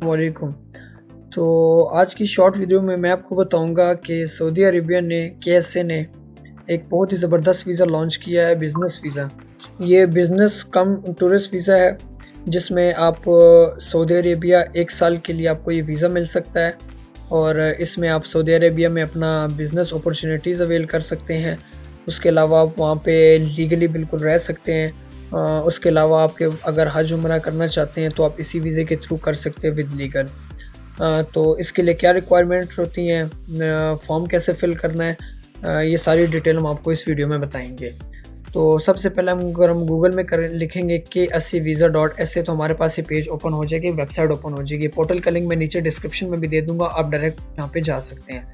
वालेकुम। तो आज की शॉर्ट वीडियो में मैं आपको बताऊंगा कि सऊदी अरेबिया ने KSA ने एक बहुत ही ज़बरदस्त वीज़ा लॉन्च किया है, बिज़नेस वीज़ा। ये बिज़नेस कम टूरिस्ट वीज़ा है जिसमें आप सऊदी अरेबिया 1 साल के लिए आपको ये वीज़ा मिल सकता है और इसमें आप सऊदी अरेबिया में अपना बिज़नेस अपॉर्चुनिटीज़ अवेल कर सकते हैं। उसके अलावा आप वहाँ पे लीगली बिल्कुल रह सकते हैं। उसके अलावा आपके अगर हज उम्रा करना चाहते हैं तो आप इसी वीज़े के थ्रू कर सकते हैं विद लीगल। तो इसके लिए क्या रिक्वायरमेंट होती हैं, फॉर्म कैसे फिल करना है, ये सारी डिटेल हम आपको इस वीडियो में बताएंगे। तो सबसे पहले अगर हम गूगल में लिखेंगे KSA तो हमारे पास ये पेज ओपन हो जाएगी, वेबसाइट ओपन हो जाएगी। पोर्टल का लिंक मैं नीचे डिस्क्रिप्शन में भी दे दूंगा, आप डायरेक्ट यहाँ पे जा सकते हैं।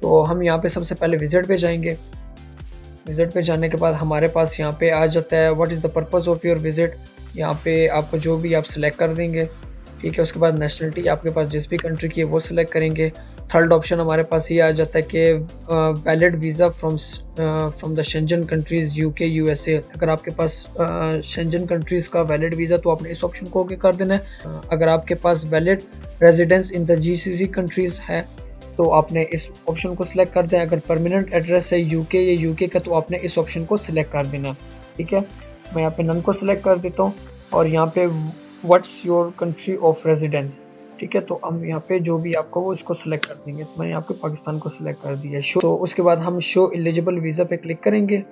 तो हम यहाँ पे सबसे पहले विजिट पे जाएंगे। विजिट पे जाने के बाद हमारे पास यहाँ पे आ जाता है what is the purpose of your visit. यहाँ पे आपको जो भी आप सिलेक्ट कर देंगे, ठीक है। उसके बाद नेशनलिटी आपके पास जिस भी कंट्री की है वो सिलेक्ट करेंगे। थर्ड ऑप्शन हमारे पास ये आ जाता है कि valid visa from the Schengen countries UK USA। अगर आपके पास शेंजन कंट्रीज़ का वैलिड वीज़ा तो आपने इस ऑप्शन को ओके कर देना है। अगर आपके पास valid residence in the GCC countries है तो आपने इस ऑप्शन को सिलेक्ट कर दें। अगर परमानेंट एड्रेस है UK या UK का तो आपने इस ऑप्शन को सिलेक्ट कर देना, ठीक है। मैं यहाँ पे नन को सिलेक्ट कर देता हूँ और यहाँ पे what's your country of residence, ठीक है। तो हम यहाँ पे जो भी आपको वो इसको सिलेक्ट कर देंगे। तो मैंने यहाँ पे पाकिस्तान को सिलेक्ट कर दिया शो। तो उसके बाद हम शो एलिजिबल वीज़ा पे क्लिक करेंगे।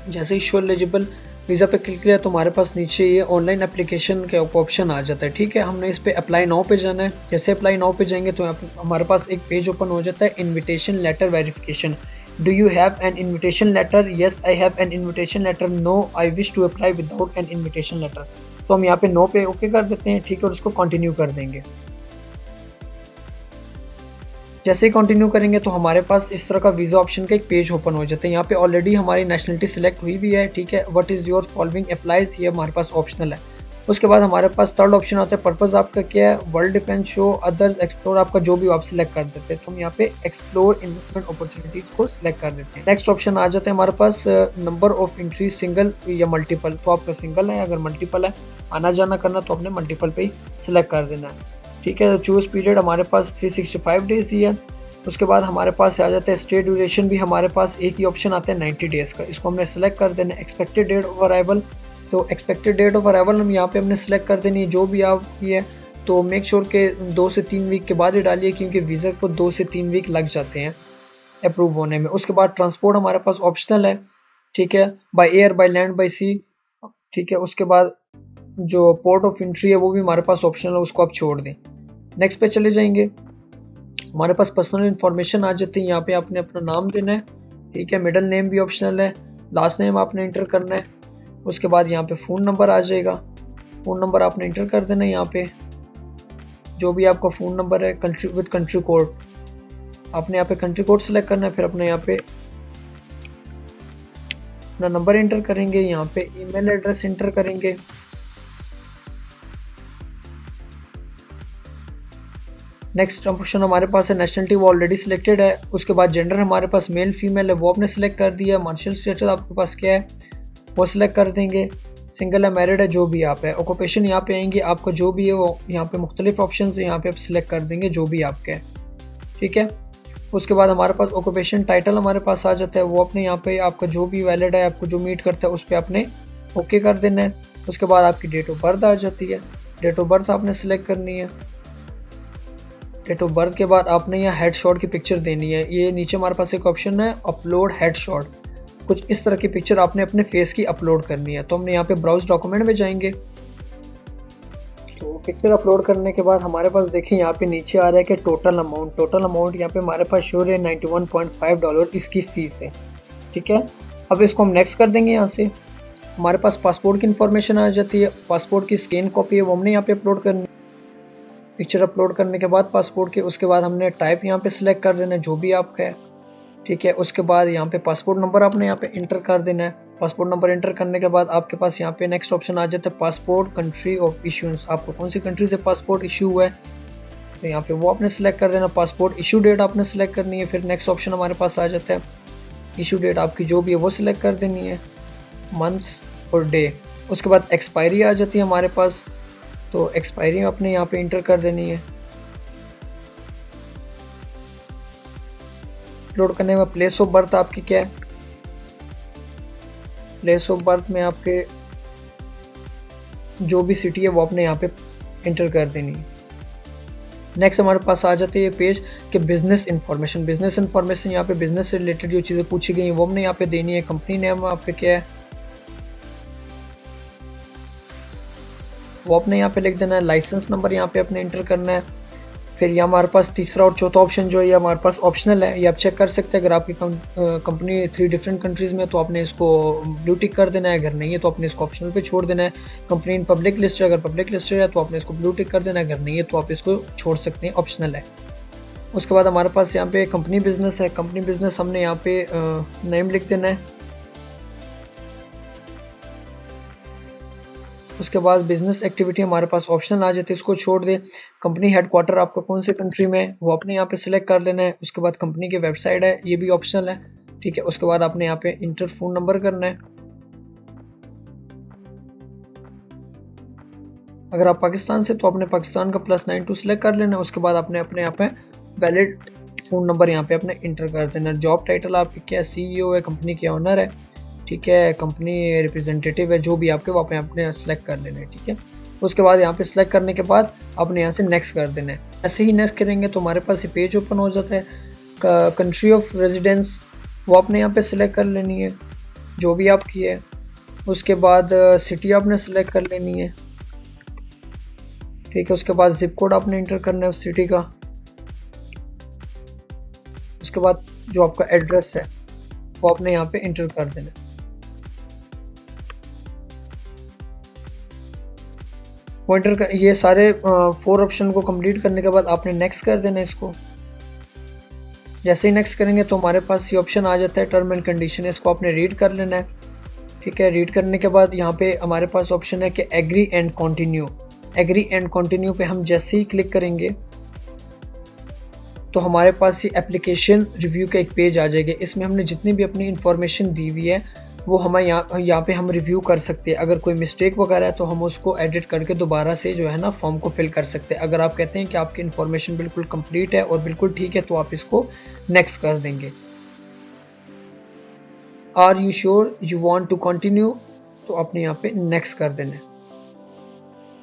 जैसे ही शो एलिजिबल वीज़ा पे क्लिक किया तो हमारे पास नीचे ये ऑनलाइन एप्लीकेशन का ऑप्शन आ जाता है, ठीक है। हमने इस पे अप्लाई नाउ पे जाना है। जैसे अप्लाई नाउ पे जाएंगे तो यहाँ पे हमारे पास एक पेज ओपन हो जाता है, invitation letter verification. Do you have an invitation letter? Yes I have an invitation letter. No I wish to apply without an invitation letter. तो हम यहाँ पे नो पे ओके कर देते हैं, ठीक है, और उसको कंटिन्यू कर देंगे। जैसे ही कंटिन्यू करेंगे तो हमारे पास इस तरह का वीज़ा ऑप्शन का एक पेज ओपन हो जाता है। यहाँ पे ऑलरेडी हमारी नेशनलिटी सिलेक्ट हुई भी है, ठीक है। What is your following applies, ये हमारे पास ऑप्शनल है। उसके बाद हमारे पास थर्ड ऑप्शन आता है, पर्पज़ आपका क्या है, world defence, show others, explore, आपका जो भी आप सिलेक्ट कर देते हैं। तो हम यहाँ पे एक्सप्लोर इन्वेस्टमेंट अपॉर्चुनिटीज़ को सिलेक्ट कर देते हैं। नेक्स्ट ऑप्शन आ जाता है हमारे पास नंबर ऑफ एंट्री, सिंगल या मल्टीपल। तो आपका सिंगल है, अगर मल्टीपल है आना जाना करना तो आपने मल्टीपल पे ही सिलेक्ट कर देना है, ठीक है। तो चूज़ पीरियड हमारे पास 365 डेज ही है। उसके बाद हमारे पास आ जाता है स्टे ड्यूरेशन, भी हमारे पास एक ही ऑप्शन आता है 90 डेज़ का। इसको हमने सेलेक्ट कर देना है। एक्सपेक्टेड डेट ऑफ अराइवल, तो एक्सपेक्टेड डेट ऑफ अराइवल हम यहाँ पे हमने सेलेक्ट कर देनी है जो भी आप ये है। तो मेक श्योर के 2 से 3 वीक के बाद ही डालिए क्योंकि वीज़ा को 2 से 3 वीक लग जाते हैं अप्रूव होने में। उसके बाद ट्रांसपोर्ट हमारे पास ऑप्शनल है, ठीक है, by air, by land, by sea, ठीक है। उसके बाद जो पोर्ट ऑफ एंट्री है वो भी हमारे पास ऑप्शनल है, उसको आप छोड़ दें। नेक्स्ट पे चले जाएंगे। हमारे पास पर्सनल इन्फॉर्मेशन आ जाती है। यहाँ पे आपने अपना नाम देना है, ठीक है। मिडिल नेम भी ऑप्शनल है, लास्ट नेम आपने इंटर करना है। उसके बाद यहाँ पे फ़ोन नंबर आ जाएगा, फ़ोन नंबर आपने इंटर कर देना है। यहाँ पे जो भी आपका फ़ोन नंबर है, कंट्री विद कंट्री कोड आपने यहाँ पे कंट्री कोड सेलेक्ट करना है। फिर अपने यहाँ पे अपना नंबर इंटर करेंगे, यहाँ पे ईमेल एड्रेस इंटर करेंगे। नेक्स्ट ऑप्शन हमारे पास है नेशनलिटी, वो ऑलरेडी सिलेक्टेड है। उसके बाद जेंडर हमारे पास मेल फीमेल है, वो आपने सेलेक्ट कर दिया। मार्शल स्टेटस आपके पास क्या है वो सिलेक्ट कर देंगे। सिंगल है, मैरिड है, जो भी आप है। ऑक्यूपेशन यहाँ पे आएंगे, आपका जो भी है वो यहाँ पे मुख्तलिफ ऑप्शन है, यहाँ पे आप सिलेक्ट कर देंगे जो भी आपका है, ठीक है। उसके बाद हमारे पास ऑक्यूपेशन टाइटल हमारे पास आ जाता है, वो अपने यहाँ पे आपका जो भी वैलिड है, आपको जो मीट करता है उस पर आपने ओके कर देना है। उसके बाद आपकी डेट ऑफ बर्थ आ जाती है, डेट ऑफ बर्थ आपने सिलेक्ट करनी है। डेट ऑफ बर्थ के बाद आपने यहाँ हेडशॉट की पिक्चर देनी है। ये नीचे हमारे पास एक ऑप्शन है अपलोड हेडशॉट, कुछ इस तरह की पिक्चर आपने अपने फेस की अपलोड करनी है। तो हमने यहाँ पे ब्राउज डॉक्यूमेंट में जाएंगे। तो पिक्चर अपलोड करने के बाद हमारे पास देखिए यहाँ पे नीचे आ रहा है कि टोटल अमाउंट यहाँ पे हमारे पास शो है $91.5 इसकी फ़ीस है, ठीक है। अब इसको हम नेक्स्ट कर देंगे। यहाँ से हमारे पास पासपोर्ट की इन्फॉर्मेशन आ जाती है, पासपोर्ट की स्कैन कॉपी है वो हमने यहाँ पे अपलोड करनी है। पिक्चर अपलोड करने के बाद पासपोर्ट के, उसके बाद हमने टाइप यहाँ पे सिलेक्ट कर देना है जो भी आपका है, ठीक है। उसके बाद यहाँ पे पासपोर्ट नंबर आपने यहाँ पे इंटर कर देना है। पासपोर्ट नंबर इंटर करने के बाद आपके पास यहाँ पे नेक्स्ट ऑप्शन आ जाता है पासपोर्ट कंट्री ऑफ इशूएंस, आपको कौन सी कंट्री से पासपोर्ट इशू हुआ है तो यहाँ पे वो आपने सेलेक्ट कर देना। पासपोर्ट इशू डेट आपने सेलेक्ट करनी है। फिर नेक्स्ट ऑप्शन हमारे पास आ जाता है इशू डेट आपकी जो भी है वो सिलेक्ट कर देनी है, मंथ और डे। उसके बाद एक्सपायरी आ जाती है हमारे पास, तो एक्सपायरी आपने यहाँ पे इंटर कर देनी है। अपलोड करने में प्लेस ऑफ बर्थ आपकी क्या है, प्लेस ऑफ बर्थ में आपके जो भी सिटी है वो आपने यहाँ पे इंटर कर देनी है। नेक्स्ट हमारे पास आ जाती है पेज कि बिजनेस इंफॉर्मेशन। बिजनेस इंफॉर्मेशन यहाँ पे बिजनेस से रिलेटेड जो चीज़ें पूछी गई हैं वो हमने यहाँ पे देनी है। कंपनी नेम आपके क्या है वो आपने यहाँ पे लिख देना है। लाइसेंस नंबर यहाँ पे अपने इंटर करना है। फिर यहाँ हमारे पास तीसरा और चौथा ऑप्शन जो है ये हमारे पास ऑप्शनल है, ये आप चेक कर सकते हैं। अगर आपकी कंपनी 3 डिफरेंट कंट्रीज़ में तो आपने इसको ब्लू टिक कर देना है, अगर नहीं है तो आपने इसको ऑप्शनल पे छोड़ देना है। कंपनी इन पब्लिक लिस्ट है, अगर पब्लिक लिस्ट है तो आपने इसको ब्लू टिक कर देना है, अगर नहीं है तो आप इसको छोड़ सकते हैं, ऑप्शनल है। उसके बाद हमारे पास यहाँ पे कंपनी बिजनेस है। कंपनी बिजनेस हमने यहाँ पे नेम लिख देना है। उसके बाद बिजनेस एक्टिविटी हमारे पास ऑप्शनल आ जाती है, इसको छोड़ दे। कंपनी हेडक्वार्टर आपका कौन से कंट्री में है वो आपने यहाँ पे सिलेक्ट कर लेना है। उसके बाद कंपनी की वेबसाइट है, ये भी ऑप्शनल है, ठीक है। उसके बाद आपने यहाँ पे इंटर फोन नंबर करना है। अगर आप पाकिस्तान से तो आपने पाकिस्तान का +92 सिलेक्ट कर लेना है। उसके बाद आपने अपने यहाँ पे वैलिड फ़ोन नंबर यहाँ पे अपने इंटर कर देना। जॉब टाइटल आपकी क्या है, CEO है, कंपनी के ओनर है, ठीक है, कंपनी रिप्रेजेंटेटिव है, जो भी आपके वो आपने सेलेक्ट कर लेना है, ठीक है। उसके बाद यहाँ पे सिलेक्ट करने के बाद आपने यहाँ से नेक्स्ट कर देना है। ऐसे ही नेक्स्ट करेंगे तो हमारे पास ये पेज ओपन हो जाता है। कंट्री ऑफ रेजिडेंस वो आपने यहाँ पे सिलेक्ट कर लेनी है जो भी आपकी है। उसके बाद सिटी आपने सिलेक्ट कर लेनी है, ठीक है। उसके बाद जिप कोड आपने इंटर करना है उस सिटी का। उसके बाद जो आपका एड्रेस है वो आपने यहाँ पे इंटर कर देना है। वो इंटर कर, ये सारे 4 ऑप्शन को कंप्लीट करने के बाद आपने नेक्स्ट कर देना है इसको। जैसे ही नेक्स्ट करेंगे तो हमारे पास ये ऑप्शन आ जाता है टर्म एंड कंडीशन, इसको आपने रीड कर लेना है, ठीक है। रीड करने के बाद यहाँ पे हमारे पास ऑप्शन है कि agree and continue. Agree and continue पे हम जैसे ही क्लिक करेंगे तो हमारे पास ये एप्लीकेशन रिव्यू का एक पेज आ जाएगा। इसमें हमने जितनी भी अपनी इंफॉर्मेशन दी हुई है वो हमें यहाँ पे हम रिव्यू कर सकते हैं। अगर कोई मिस्टेक वगैरह है तो हम उसको एडिट करके दोबारा से जो है ना फॉर्म को फिल कर सकते हैं। अगर आप कहते हैं कि आपकी इंफॉर्मेशन बिल्कुल कंप्लीट है और बिल्कुल ठीक है तो आप इसको नेक्स्ट कर देंगे। Are you sure you want to continue, तो आपने यहाँ पे नेक्स्ट कर देना है।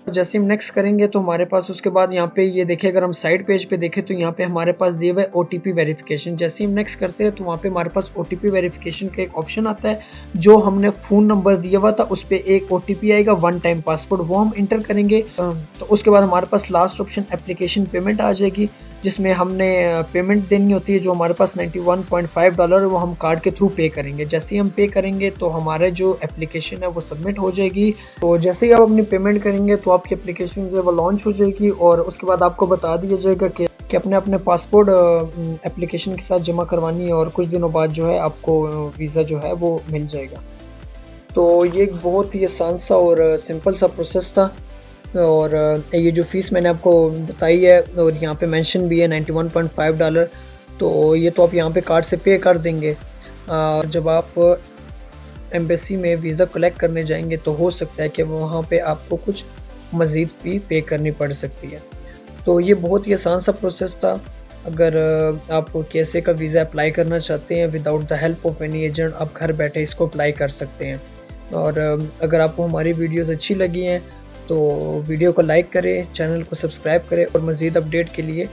जैसे हम नेक्स्ट करेंगे तो हमारे पास उसके बाद यहाँ पे ये देखिए, अगर हम साइड पेज पे देखें तो यहाँ पे हमारे पास दिया हुआ है OTP वेरिफिकेशन। जैसे हम नेक्स्ट करते हैं तो वहाँ पे हमारे पास OTP वेरिफिकेशन का एक ऑप्शन आता है। जो हमने फ़ोन नंबर दिया हुआ था उस पर एक OTP आएगा, 1 टाइम पासवर्ड, वो हम इंटर करेंगे। तो उसके बाद हमारे पास लास्ट ऑप्शन एप्लीकेशन पेमेंट आ जाएगी, जिसमें हमने पेमेंट देनी होती है। जो हमारे पास $91.5 है वो हम कार्ड के थ्रू पे करेंगे। जैसे ही हम पे करेंगे तो हमारे जो एप्लीकेशन है वो सबमिट हो जाएगी। तो जैसे ही आप अपनी पेमेंट करेंगे तो आपकी एप्लीकेशन जो है वो लॉन्च हो जाएगी और उसके बाद आपको बता दिया जाएगा कि अपने पासपोर्ट एप्लीकेशन के साथ जमा करवानी है और कुछ दिनों बाद जो है आपको वीज़ा जो है वो मिल जाएगा। तो ये एक बहुत ही आसान सा और सिंपल सा प्रोसेस था। और ये जो फ़ीस मैंने आपको बताई है और यहाँ पे मेंशन भी है $91.5, तो ये तो आप यहाँ पे कार्ड से पे कर देंगे। जब आप एम्बेसी में वीज़ा कलेक्ट करने जाएंगे तो हो सकता है कि वहाँ पे आपको कुछ मज़ीद फ़ी पे करनी पड़ सकती है। तो ये बहुत ही आसान सा प्रोसेस था। अगर आप KSA का वीज़ा अप्लाई करना चाहते हैं without the help of any agent, आप घर बैठे इसको अप्लाई कर सकते हैं। और अगर आपको हमारी वीडियोज़ अच्छी लगी हैं तो वीडियो को लाइक करें, चैनल को सब्सक्राइब करें और मज़ीद अपडेट के लिए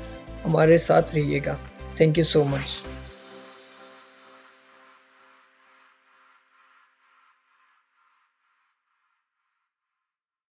हमारे साथ रहिएगा। Thank you so much.